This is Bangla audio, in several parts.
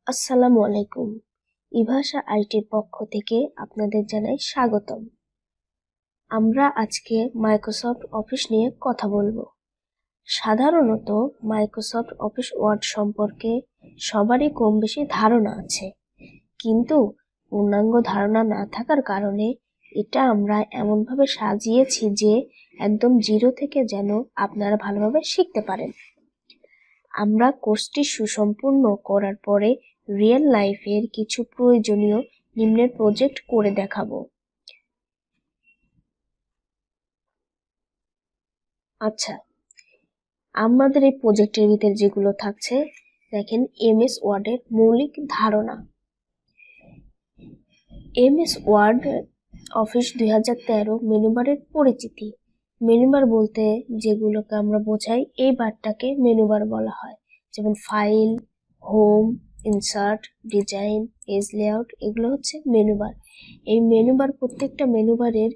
আসসালামু আলাইকুম। ইভাশা আইটির পক্ষ থেকে আপনাদের জানাই স্বাগতম। আমরা আজকে মাইক্রোসফট অফিস নিয়ে কথা বলবো। সাধারণত মাইক্রোসফট অফিস ওয়ার্ড সম্পর্কে সবারই কম বেশি ধারণা আছে, কিন্তু পূর্ণাঙ্গ ধারণা না থাকার কারণে এটা আমরা এমনভাবে সাজিয়েছি যে একদম জিরো থেকে যেন আপনারা ভালোভাবে শিখতে পারেন। আমরা কোর্সটি সুসম্পূর্ণ করার পরে রিয়েল লাইফের কিছু প্রয়োজনীয় নিম্নের প্রজেক্ট করে দেখাবো। আচ্ছা, আমাদের এই প্রজেক্টের ভিতরে যেগুলো থাকছে দেখেন, এমএস ওয়ার্ডের মৌলিক ধারণা। এমএস ওয়ার্ড অফিস 2013 মেনুবারের পরিচিতি। মেনুবার বলতে যেগুলোকে আমরা বোঝাই, এই বারটাকে মেনুবার বলা হয়, যেমন file, home, insert, design, page layout, এগুলো হচ্ছে মেনুবার। এই মেনুবার, প্রত্যেকটা মেনুবারের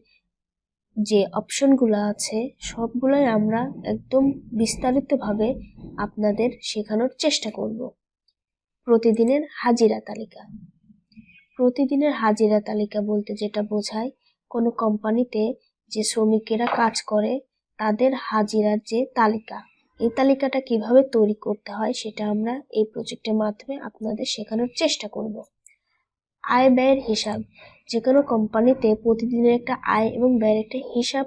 যে অপশনগুলো আছে সবগুলোই আমরা একদম বিস্তারিতভাবে আপনাদের শেখানোর চেষ্টা করব। প্রতিদিনের হাজিরা তালিকা। প্রতিদিনের হাজিরা তালিকা বলতে যেটা বোঝায়, কোনো কোম্পানিতে যে শ্রমিকেরা কাজ করে তাদের হাজিরার যে তালিকা, এই তালিকাটা কিভাবে তৈরি করতে হয় সেটা আমরা এই প্রজেক্টের মাধ্যমে আপনাদের শেখানোর চেষ্টা করব। আয় ব্যয়ের হিসাব। যে কোনো কোম্পানিতে প্রতিদিনের একটা আয় এবং ব্যয়ের একটা হিসাব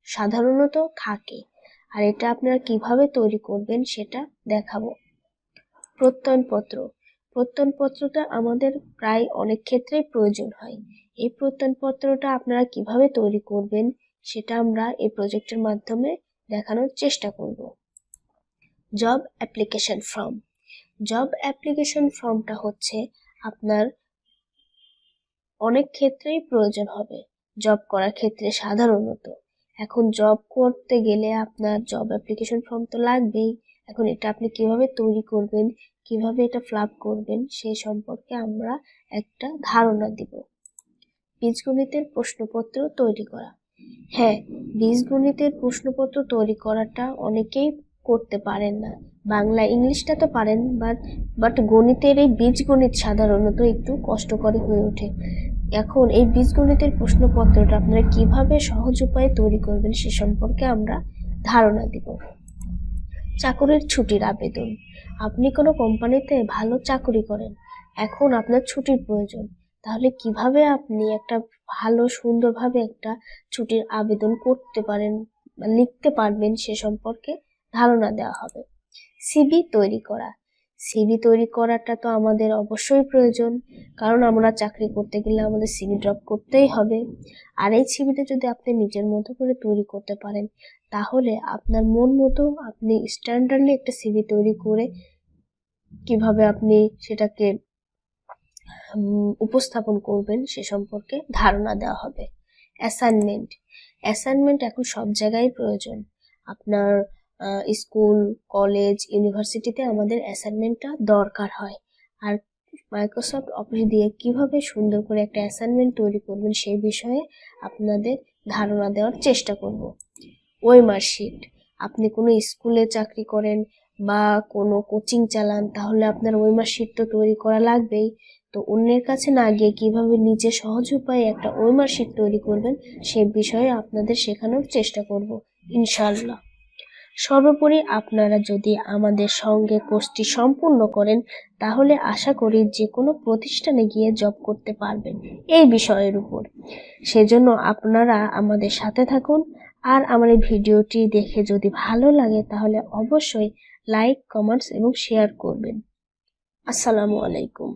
সাধারণত থাকে, আর এটা আপনারা কিভাবে তৈরি করবেন সেটা দেখাবো। প্রত্যয়নপত্র। প্রত্যয়নপত্রটা আমাদের প্রায় অনেক ক্ষেত্রেই প্রয়োজন হয়। এই প্রত্যয়নপত্রটা আপনারা কিভাবে তৈরি করবেন সেটা আমরা এই প্রজেক্টের মাধ্যমে দেখানোর চেষ্টা করব। Job application form. Job application ফর্মটা হচ্ছে আপনার অনেক ক্ষেত্রেই প্রয়োজন হবে জব করার ক্ষেত্রে। সাধারণত এখন জব করতে গেলে আপনার জব অ্যাপ্লিকেশন ফর্ম তো লাগবেই। এখন এটা আপনি কিভাবে তৈরি করবেন, কিভাবে এটা ফিল আপ করবেন সেই সম্পর্কে আমরা একটা ধারণা দিব। বীজগণিতের প্রশ্নপত্র তৈরি করা। হ্যাঁ, বীজগণিতের প্রশ্নপত্র তৈরি করাটা অনেকেই করতে পারেন না। বাংলা ইংলিশটা তো পারেন, বাট গণিতের এই বীজগণিত সাধারণত একটু কষ্টকর হয়ে ওঠে। এখন এই বীজগণিতের প্রশ্নপত্রটা আপনারা কিভাবে সহজ উপায়ে তৈরি করবেন সে সম্পর্কে আমরা ধারণা দিব। চাকরির ছুটির আবেদন। আপনি কোনো কোম্পানিতে ভালো চাকরি করেন, এখন আপনার ছুটির প্রয়োজন, তাহলে কিভাবে আপনি একটা ভালো সুন্দরভাবে একটা ছুটির আবেদন করতে পারেন বা লিখতে পারবেন সে সম্পর্কে ধারণা দেওয়া হবে। সিভি তৈরি করা। সিভি তৈরি করাটা তো আমাদের অবশ্যই প্রয়োজন, কারণ আমরা চাকরি করতে গেলে আমাদের সিভি ড্রপ করতেই হবে। আর এই সিভিটা যদি আপনি নিজের মতো করে তৈরি করতে পারেন, তাহলে আপনার মন মতো আপনি স্ট্যান্ডার্ডলি একটা সিভি তৈরি করে কিভাবে আপনি সেটাকে উপস্থাপন করবেন সে সম্পর্কে ধারণা দেওয়া হবে। অ্যাসাইনমেন্ট। অ্যাসাইনমেন্ট এখন সব জায়গায় প্রয়োজন। আপনার স্কুল, কলেজ, ইউনিভার্সিটিতে আমাদের অ্যাসাইনমেন্টটা দরকার হয়। আর মাইক্রোসফট অফিস দিয়ে কিভাবে সুন্দর করে একটা অ্যাসাইনমেন্ট তৈরি করবেন সেই বিষয়ে আপনাদের ধারণা দেওয়ার চেষ্টা করব। ওয়েমার্কশিট। আপনি কোনো স্কুলে চাকরি করেন বা কোনো কোচিং চালান, তাহলে আপনার ওয়েমার্কশিট তো তৈরি করা লাগবেই। তো অন্যের কাছে না গিয়ে কিভাবে নিজে সহজ উপায়ে একটা ওয়েমার্কশিট তৈরি করবেন সে বিষয়ে আপনাদের শেখানোর চেষ্টা করব ইনশাআল্লাহ। সর্বোপরি আপনারা যদি আমাদের সঙ্গে কোর্সটি সম্পূর্ণ করেন, তাহলে আশা করি যে কোনো প্রতিষ্ঠানে গিয়ে জব করতে পারবেন এই বিষয়ের উপর। সেজন্য আপনারা আমাদের সাথে থাকুন, আর আমার এই ভিডিওটি দেখে যদি ভালো লাগে তাহলে অবশ্যই লাইক, কমেন্টস এবং শেয়ার করবেন। আসসালামু আলাইকুম।